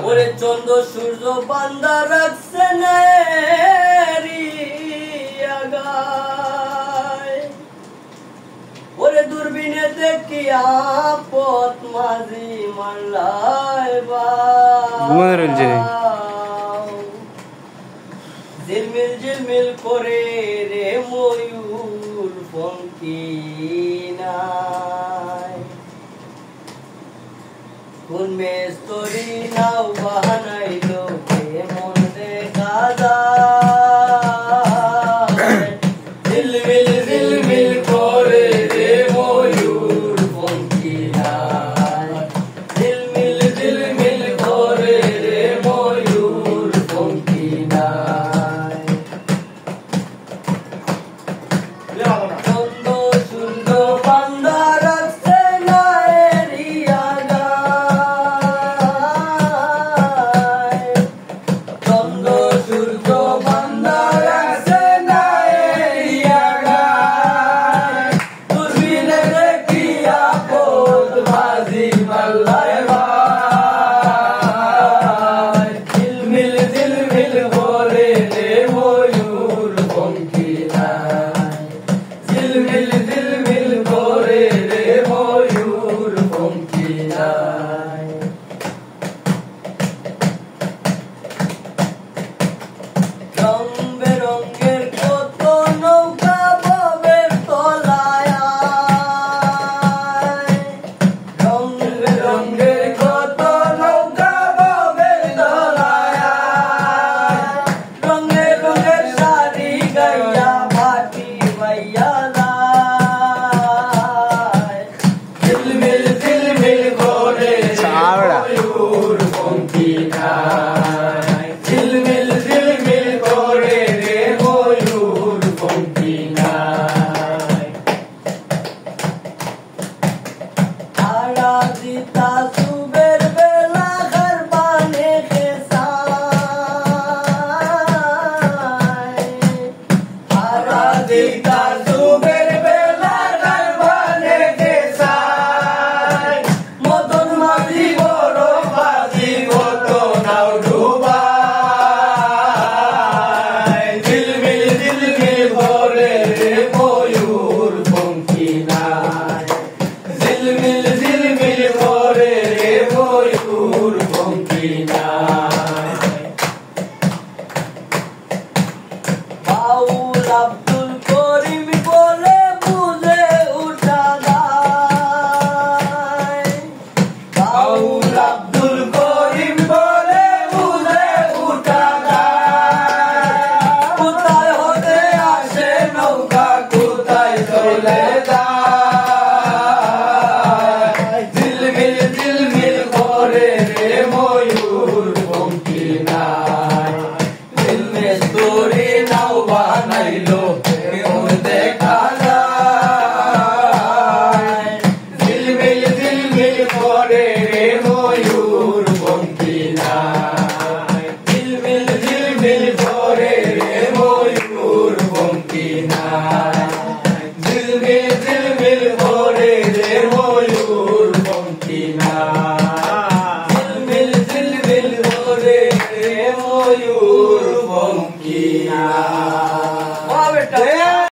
ওরে চন্দ্র সূর্য বান্দা রাখছে ওরে দূরবীনে দেখিয়া পথ মাঝি মাল্লাই ঝিলমিল ঝিলমিল করে রে ময়ূর পঙ্খী নাই কোন মেস্তরি নাও বাহানাইলো কেমন দেখা যায় ঝিলমিল ঝিলমিল করে রে ময়ূর পঙ্খী নাই ঝিলমিল ঝিলমিল করে রে ময়ূর পঙ্খী নাই চন্দ্র সূর্য বান্দা রাখছে ঝিলমিল ঝিলমিল করে রে ময়ূর পঙ্খী